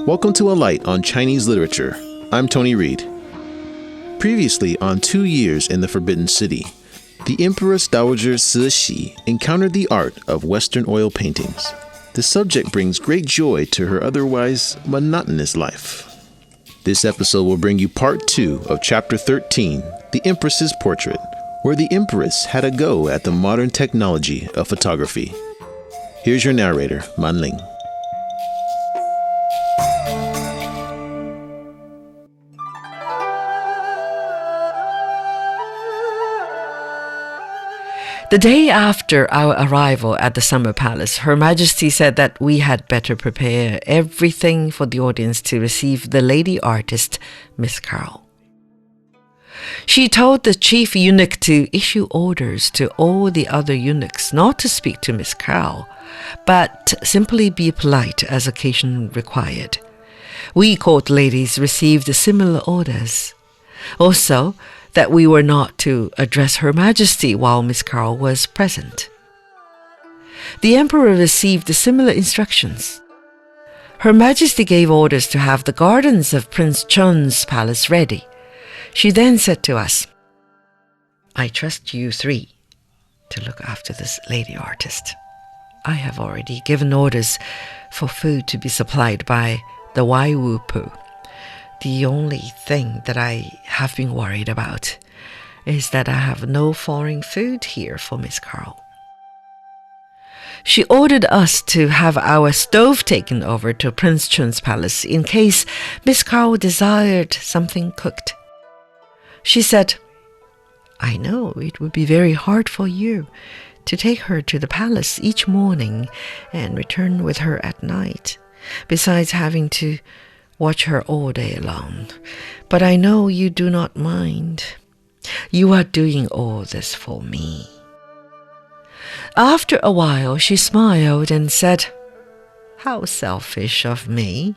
Welcome to A Light on Chinese Literature. I'm Tony Reed. Previously on 2 Years in the Forbidden City, the Empress Dowager Cixi encountered the art of Western oil paintings. The subject brings great joy to her otherwise monotonous life. This episode will bring you part 2 of Chapter 13, The Empress's Portrait, where the Empress had a go at the modern technology of photography. Here's your narrator, Man Ling. The day after our arrival at the Summer Palace, Her Majesty said that we had better prepare everything for the audience to receive the lady artist, Miss Carol. She told the chief eunuch to issue orders to all the other eunuchs not to speak to Miss Carol, but simply be polite as occasion required. We court ladies received similar orders. Also, that we were not to address Her Majesty while Miss Carol was present. The Emperor received similar instructions. Her Majesty gave orders to have the gardens of Prince Chun's palace ready. She then said to us, "I trust you 3 to look after this lady artist. I have already given orders for food to be supplied by the Waiwupu. The only thing that I have been worried about is that I have no foreign food here for Miss Carol." She ordered us to have our stove taken over to Prince Chun's palace in case Miss Carol desired something cooked. She said, "I know it would be very hard for you to take her to the palace each morning and return with her at night, besides having to watch her all day long. But I know you do not mind. You are doing all this for me." After a while, she smiled and said, "How selfish of me.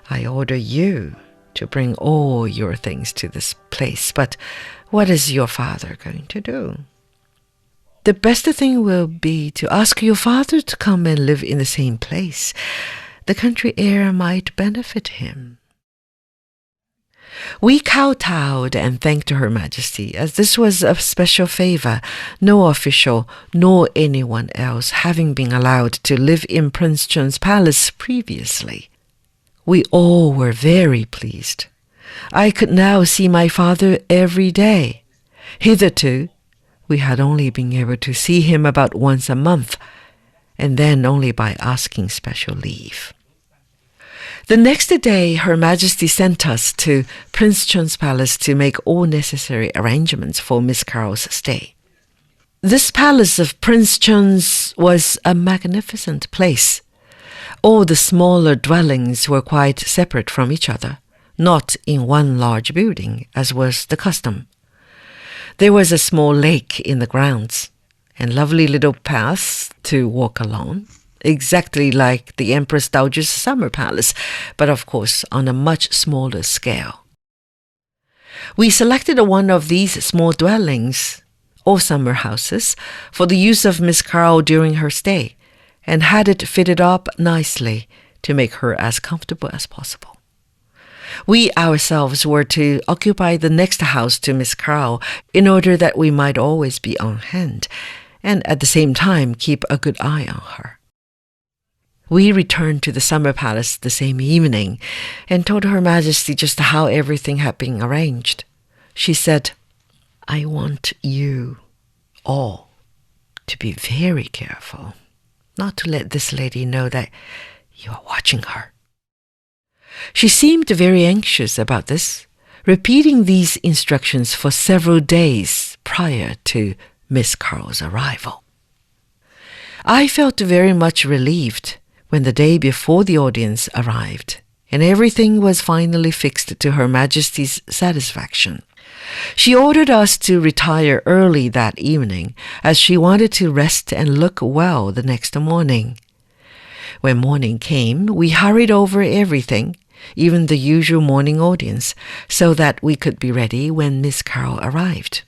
I order you to bring all your things to this place, but what is your father going to do? The best thing will be to ask your father to come and live in the same place. The country air might benefit him." We kowtowed and thanked Her Majesty, as this was a special favor, no official nor anyone else having been allowed to live in Prince Chun's palace previously. We all were very pleased. I could now see my father every day. Hitherto, we had only been able to see him about once a month, and then only by asking special leave. The next day, Her Majesty sent us to Prince Chun's palace to make all necessary arrangements for Miss Carol's stay. This palace of Prince Chun's was a magnificent place. All the smaller dwellings were quite separate from each other, not in one large building, as was the custom. There was a small lake in the grounds, and lovely little paths to walk along, exactly like the Empress Dowager's summer palace, but of course on a much smaller scale. We selected one of these small dwellings, or summer houses, for the use of Miss Carol during her stay, and had it fitted up nicely to make her as comfortable as possible. We ourselves were to occupy the next house to Miss Carol in order that we might always be on hand, and at the same time keep a good eye on her. We returned to the summer palace the same evening and told Her Majesty just how everything had been arranged. She said, "I want you all to be very careful, not to let this lady know that you are watching her." She seemed very anxious about this, repeating these instructions for several days prior to Miss Carol's arrival. I felt very much relieved when the day before the audience arrived, and everything was finally fixed to Her Majesty's satisfaction. She ordered us to retire early that evening, as she wanted to rest and look well the next morning. When morning came, we hurried over everything, even the usual morning audience, so that we could be ready when Miss Carol arrived.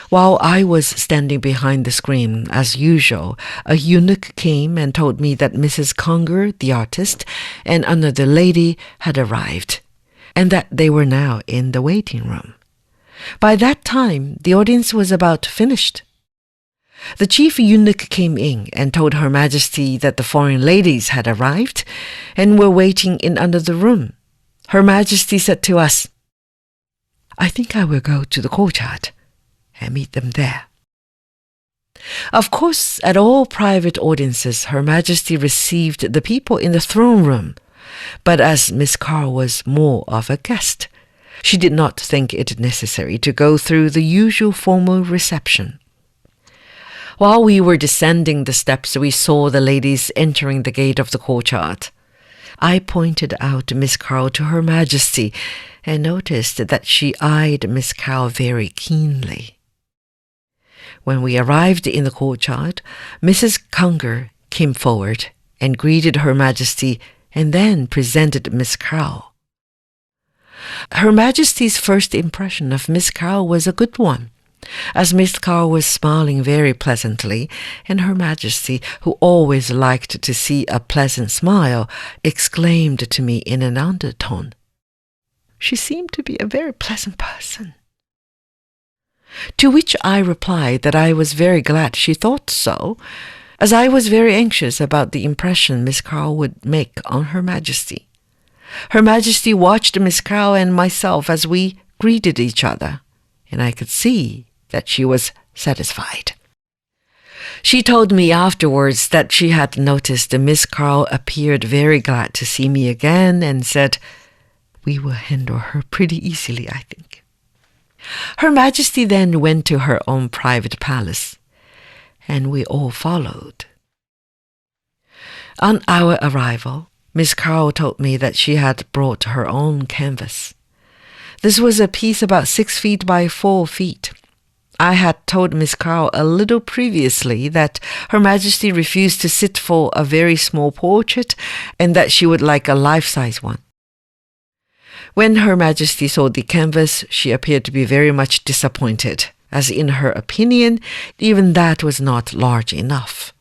While I was standing behind the screen, as usual, a eunuch came and told me that Mrs. Conger, the artist, and another lady had arrived, and that they were now in the waiting room. By that time, the audience was about finished. The chief eunuch came in and told Her Majesty that the foreign ladies had arrived and were waiting in another room. Her Majesty said to us, "I think I will go to the courtyard and meet them there." Of course, at all private audiences, Her Majesty received the people in the throne room, but as Miss Carl was more of a guest, she did not think it necessary to go through the usual formal reception. While we were descending the steps, we saw the ladies entering the gate of the courtyard. I pointed out Miss Carl to Her Majesty and noticed that she eyed Miss Carl very keenly. When we arrived in the courtyard, Mrs. Conger came forward and greeted Her Majesty and then presented Miss Carl. Her Majesty's first impression of Miss Carl was a good one, as Miss Carl was smiling very pleasantly, and Her Majesty, who always liked to see a pleasant smile, exclaimed to me in an undertone, "She seemed to be a very pleasant person." To which I replied that I was very glad she thought so, as I was very anxious about the impression Miss Carl would make on Her Majesty. Her Majesty watched Miss Carl and myself as we greeted each other, and I could see that she was satisfied. She told me afterwards that she had noticed Miss Carl appeared very glad to see me again and said, "We will handle her pretty easily, I think." Her Majesty then went to her own private palace, and we all followed. On our arrival, Miss Carl told me that she had brought her own canvas. This was a piece about 6 feet by 4 feet. I had told Miss Carl a little previously that Her Majesty refused to sit for a very small portrait and that she would like a life-size one. When Her Majesty saw the canvas, she appeared to be very much disappointed, as in her opinion, even that was not large enough.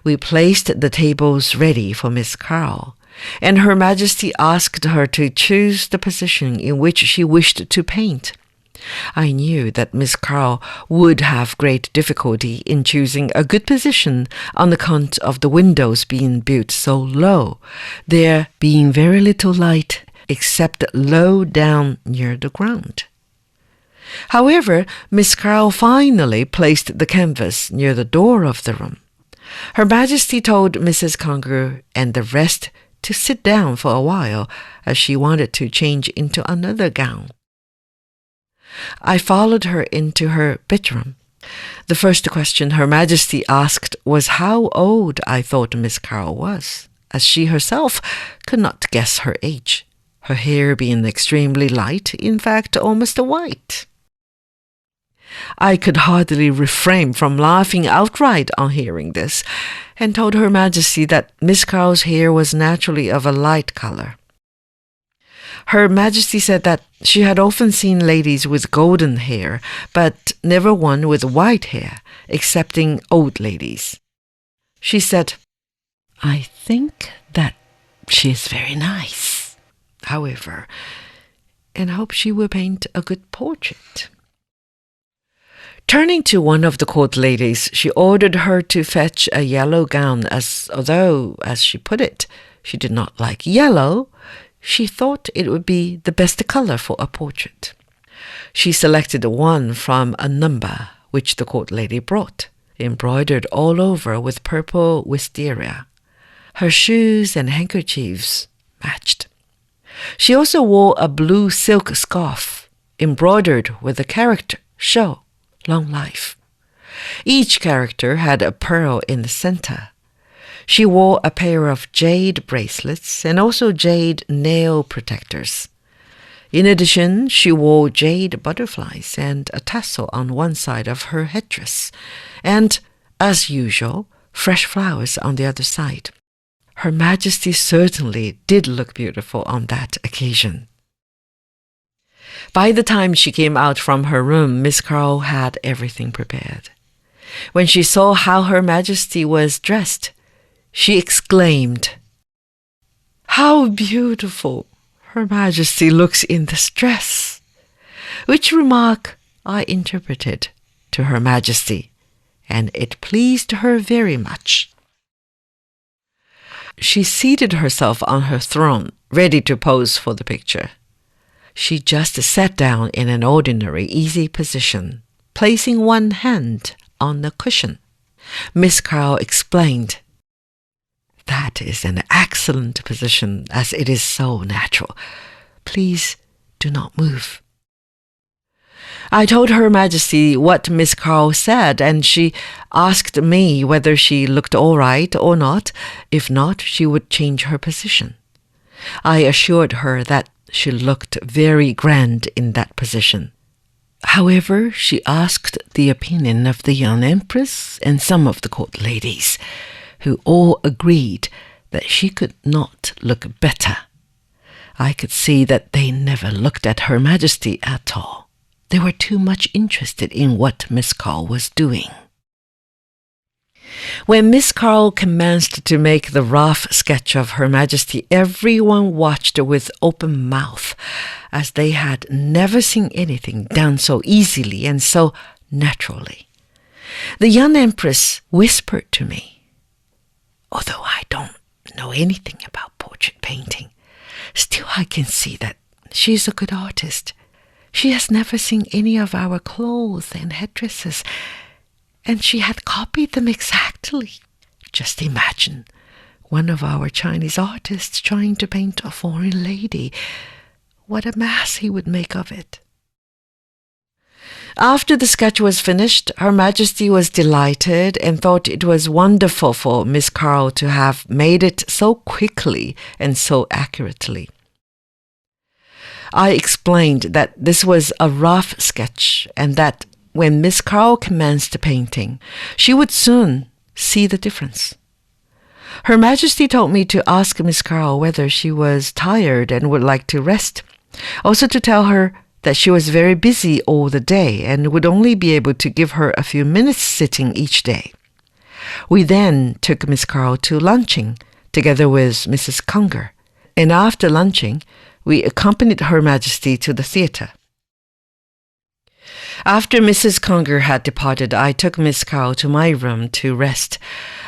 We placed the tables ready for Miss Carl, and Her Majesty asked her to choose the position in which she wished to paint. I knew that Miss Carl would have great difficulty in choosing a good position on account of the windows being built so low, there being very little light except low down near the ground. However, Miss Carl finally placed the canvas near the door of the room. Her Majesty told Mrs. Conger and the rest to sit down for a while, as she wanted to change into another gown. I followed her into her bedroom. The first question Her Majesty asked was how old I thought Miss Carl was, as she herself could not guess her age, her hair being extremely light, in fact almost white. I could hardly refrain from laughing outright on hearing this, and told Her Majesty that Miss Carl's hair was naturally of a light color. Her Majesty said that she had often seen ladies with golden hair, but never one with white hair, excepting old ladies. She said, "I think that she is very nice, however, and hope she will paint a good portrait." Turning to one of the court ladies, she ordered her to fetch a yellow gown, although, as she put it, she did not like yellow, she thought it would be the best color for a portrait. She selected one from a number which the court lady brought, embroidered all over with purple wisteria. Her shoes and handkerchiefs matched. She also wore a blue silk scarf, embroidered with the character, "Show, long life." Each character had a pearl in the center. She wore a pair of jade bracelets and also jade nail protectors. In addition, she wore jade butterflies and a tassel on one side of her headdress, and, as usual, fresh flowers on the other side. Her Majesty certainly did look beautiful on that occasion. By the time she came out from her room, Miss Carl had everything prepared. When she saw how Her Majesty was dressed, she exclaimed, "How beautiful Her Majesty looks in this dress," which remark I interpreted to Her Majesty, and it pleased her very much. She seated herself on her throne, ready to pose for the picture. She just sat down in an ordinary, easy position, placing one hand on the cushion. Miss Carl explained, "That is an excellent position, as it is so natural. Please do not move." I told Her Majesty what Miss Carl said, and she asked me whether she looked all right or not. If not, she would change her position. I assured her that she looked very grand in that position. However, she asked the opinion of the young Empress and some of the court ladies, who all agreed that she could not look better. I could see that they never looked at Her Majesty at all. They were too much interested in what Miss Carl was doing. When Miss Carl commenced to make the rough sketch of Her Majesty, everyone watched with open mouth, as they had never seen anything done so easily and so naturally. The young Empress whispered to me, "Although I don't know anything about portrait painting, still I can see that she is a good artist. She has never seen any of our clothes and headdresses, and she had copied them exactly. Just imagine one of our Chinese artists trying to paint a foreign lady. What a mess he would make of it." After the sketch was finished, Her Majesty was delighted and thought it was wonderful for Miss Carl to have made it so quickly and so accurately. I explained that this was a rough sketch and that when Miss Carl commenced painting, she would soon see the difference. Her Majesty told me to ask Miss Carl whether she was tired and would like to rest, also to tell her that she was very busy all the day and would only be able to give her a few minutes sitting each day. We then took Miss Carl to lunching, together with Mrs. Conger, and after lunching, we accompanied Her Majesty to the theatre. After Mrs. Conger had departed, I took Miss Carl to my room to rest.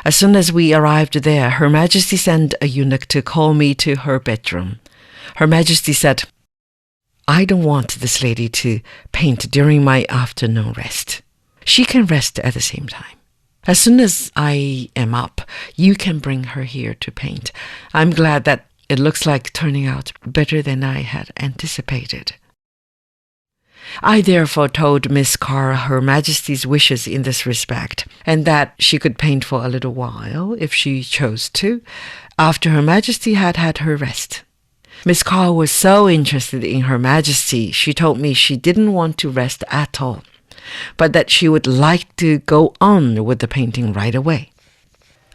As soon as we arrived there, Her Majesty sent a eunuch to call me to her bedroom. Her Majesty said, "I don't want this lady to paint during my afternoon rest. She can rest at the same time. As soon as I am up, you can bring her here to paint. I'm glad that it looks like turning out better than I had anticipated." I therefore told Miss Carl Her Majesty's wishes in this respect, and that she could paint for a little while, if she chose to, after Her Majesty had had her rest. Miss Carl was so interested in Her Majesty, she told me she didn't want to rest at all, but that she would like to go on with the painting right away.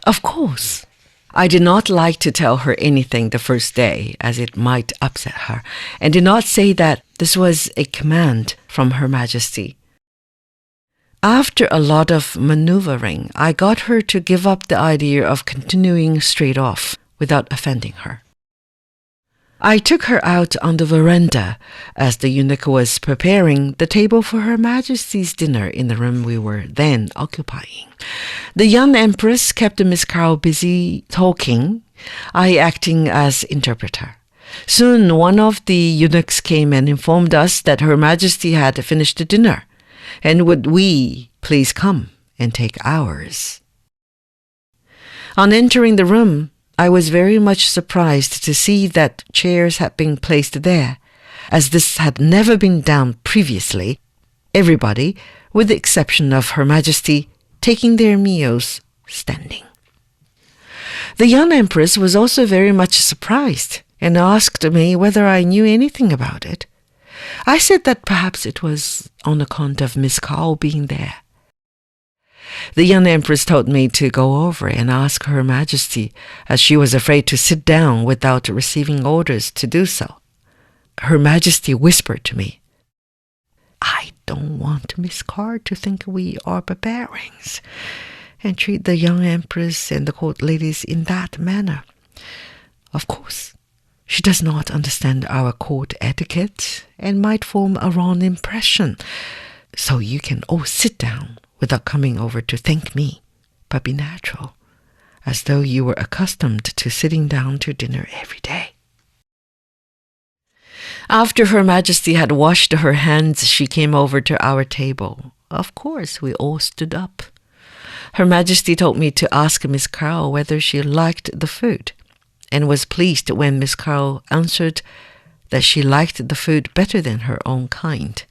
Of course, I did not like to tell her anything the first day, as it might upset her, and did not say that this was a command from Her Majesty. After a lot of maneuvering, I got her to give up the idea of continuing straight off without offending her. I took her out on the veranda as the eunuch was preparing the table for Her Majesty's dinner in the room we were then occupying. The young Empress kept Miss Carl busy talking, I acting as interpreter. Soon one of the eunuchs came and informed us that Her Majesty had finished the dinner, and would we please come and take ours. On entering the room, I was very much surprised to see that chairs had been placed there, as this had never been done previously, everybody, with the exception of Her Majesty, taking their meals standing. The young Empress was also very much surprised and asked me whether I knew anything about it. I said that perhaps it was on account of Miss Carl being there. The young Empress told me to go over and ask Her Majesty, as she was afraid to sit down without receiving orders to do so. Her Majesty whispered to me, I don't want Miss Carr to think we are barbarians and treat the young empress and the court ladies in that manner. Of course, she does not understand our court etiquette and might form a wrong impression. So you can all sit down without coming over to thank me, but be natural, as though you were accustomed to sitting down to dinner every day. After Her Majesty had washed her hands, she came over to our table. Of course, we all stood up. Her Majesty told me to ask Miss Carl whether she liked the food, and was pleased when Miss Carl answered that she liked the food better than her own kind.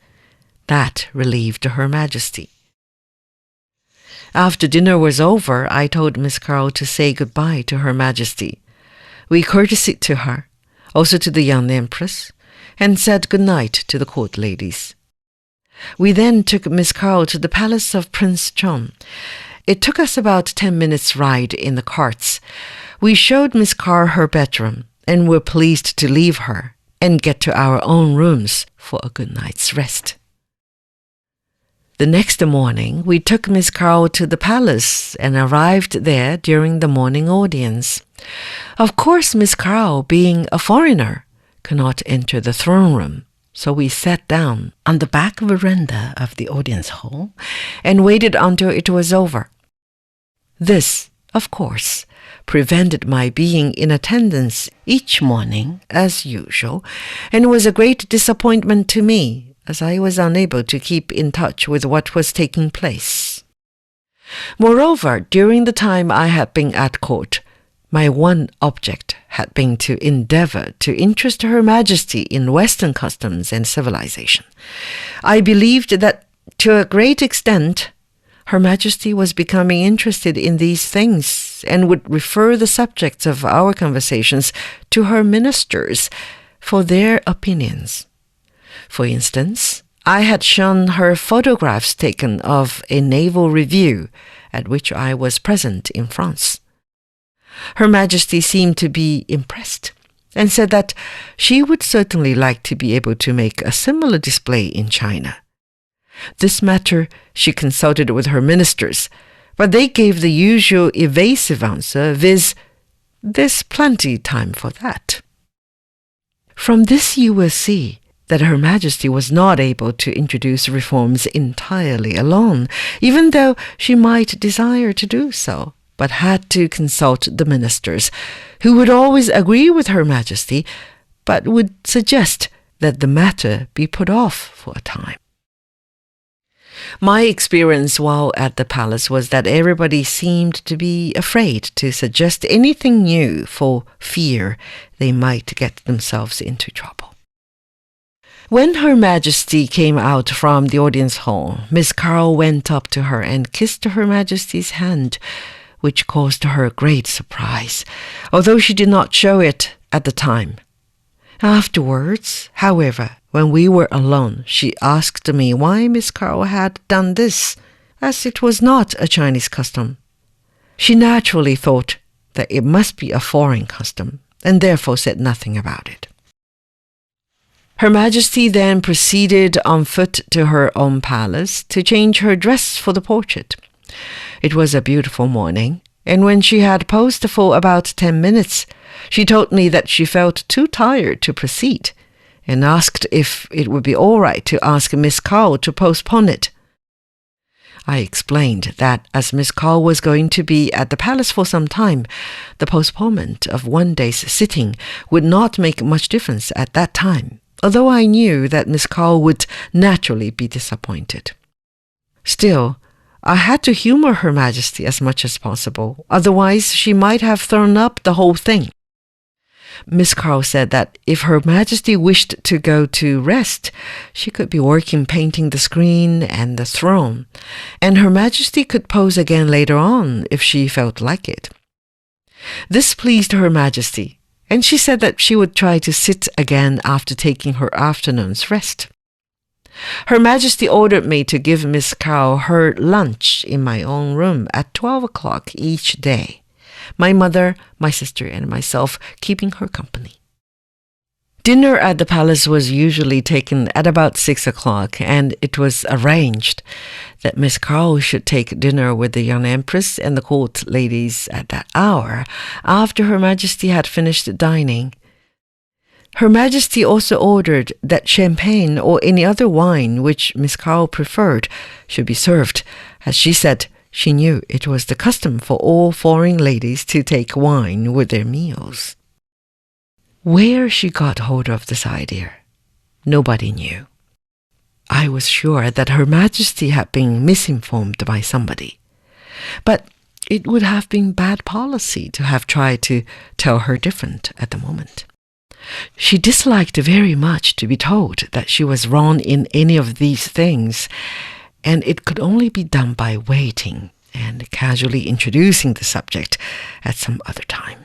That relieved Her Majesty. After dinner was over, I told Miss Carl to say goodbye to Her Majesty. We courtesied to her, also to the young empress, and said good night to the court ladies. We then took Miss Carl to the palace of Prince Chun. It took us about 10 minutes' ride in the carts. We showed Miss Carr her bedroom and were pleased to leave her and get to our own rooms for a good night's rest. The next morning, we took Miss Carl to the palace and arrived there during the morning audience. Of course, Miss Carl, being a foreigner, cannot enter the throne room, so we sat down on the back veranda of the audience hall and waited until it was over. This, of course, prevented my being in attendance each morning as usual, and was a great disappointment to me, as I was unable to keep in touch with what was taking place. Moreover, during the time I had been at court, my one object had been to endeavor to interest Her Majesty in Western customs and civilization. I believed that, to a great extent, Her Majesty was becoming interested in these things and would refer the subjects of our conversations to her ministers for their opinions. For instance, I had shown her photographs taken of a naval review at which I was present in France. Her Majesty seemed to be impressed and said that she would certainly like to be able to make a similar display in China. This matter she consulted with her ministers, but they gave the usual evasive answer, viz., "There's plenty time for that." From this you will see that Her Majesty was not able to introduce reforms entirely alone, even though she might desire to do so, but had to consult the ministers, who would always agree with Her Majesty, but would suggest that the matter be put off for a time. My experience while at the palace was that everybody seemed to be afraid to suggest anything new for fear they might get themselves into trouble. When Her Majesty came out from the audience hall, Miss Carl went up to her and kissed Her Majesty's hand, which caused her great surprise, although she did not show it at the time. Afterwards, however, when we were alone, she asked me why Miss Carl had done this, as it was not a Chinese custom. She naturally thought that it must be a foreign custom, and therefore said nothing about it. Her Majesty then proceeded on foot to her own palace to change her dress for the portrait. It was a beautiful morning, and when she had posed for about 10 minutes, she told me that she felt too tired to proceed, and asked if it would be all right to ask Miss Carl to postpone it. I explained that as Miss Carl was going to be at the palace for some time, the postponement of one day's sitting would not make much difference at that time, although I knew that Miss Carl would naturally be disappointed. Still, I had to humor Her Majesty as much as possible, otherwise she might have thrown up the whole thing. Miss Carl said that if Her Majesty wished to go to rest, she could be working painting the screen and the throne, and Her Majesty could pose again later on if she felt like it. This pleased Her Majesty, and she said that she would try to sit again after taking her afternoon's rest. Her Majesty ordered me to give Miss Carl her lunch in my own room at 12 o'clock each day, my mother, my sister, and myself keeping her company. Dinner at the palace was usually taken at about 6 o'clock, and it was arranged that Miss Kao should take dinner with the young empress and the court ladies at that hour, after Her Majesty had finished dining. Her Majesty also ordered that champagne or any other wine which Miss Kao preferred should be served, as she said she knew it was the custom for all foreign ladies to take wine with their meals. Where she got hold of this idea, nobody knew. I was sure that Her Majesty had been misinformed by somebody, but it would have been bad policy to have tried to tell her different at the moment. She disliked very much to be told that she was wrong in any of these things, and it could only be done by waiting and casually introducing the subject at some other time.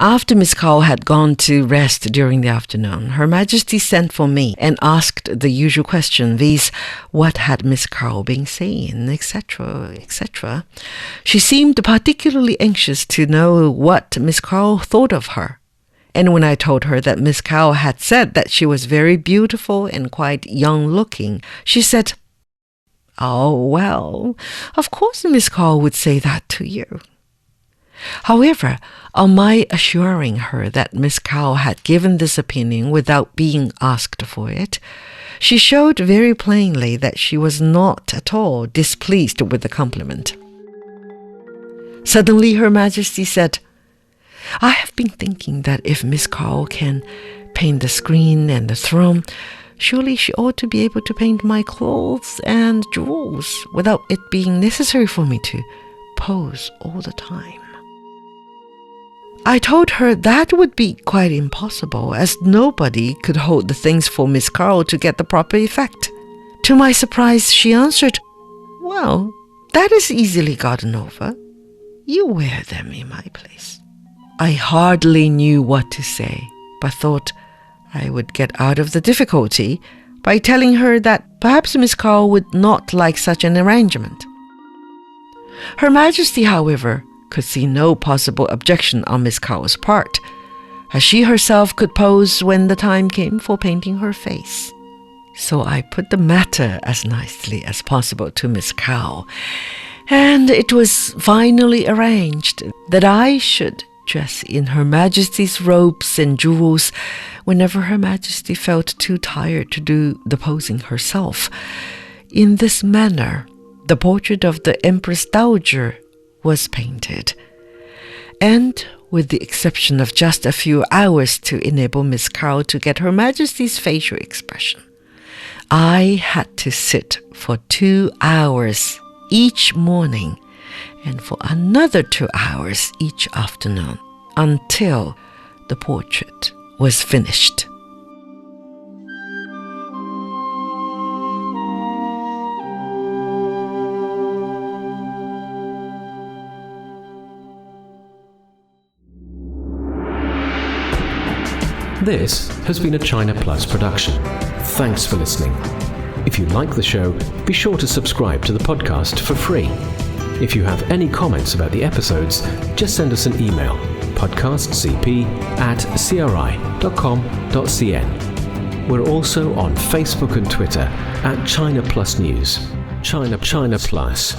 After Miss Kao had gone to rest during the afternoon, Her Majesty sent for me and asked the usual question, viz., what had Miss Kao been saying, etc., etc. She seemed particularly anxious to know what Miss Kao thought of her. And when I told her that Miss Kao had said that she was very beautiful and quite young-looking, she said, "Oh, well, of course Miss Kao would say that to you." However, on my assuring her that Miss Kao had given this opinion without being asked for it, she showed very plainly that she was not at all displeased with the compliment. Suddenly Her Majesty said, "I have been thinking that if Miss Kao can paint the screen and the throne, surely she ought to be able to paint my clothes and jewels without it being necessary for me to pose all the time." I told her that would be quite impossible, as nobody could hold the things for Miss Kao to get the proper effect. To my surprise, she answered, "Well, that is easily gotten over. You wear them in my place." I hardly knew what to say, but thought I would get out of the difficulty by telling her that perhaps Miss Kao would not like such an arrangement. Her Majesty, however, could see no possible objection on Miss Kao's part, as she herself could pose when the time came for painting her face. So I put the matter as nicely as possible to Miss Kao, and it was finally arranged that I should dress in Her Majesty's robes and jewels whenever Her Majesty felt too tired to do the posing herself. In this manner, the portrait of the Empress Dowager was painted, and with the exception of just a few hours to enable Miss Kao to get Her Majesty's facial expression, I had to sit for 2 hours each morning and for another 2 hours each afternoon until the portrait was finished. This has been a China Plus production. Thanks for listening. If you like the show, be sure to subscribe to the podcast for free. If you have any comments about the episodes, just send us an email, podcastcp@cri.com.cn. We're also on Facebook and Twitter @China Plus News. China Plus.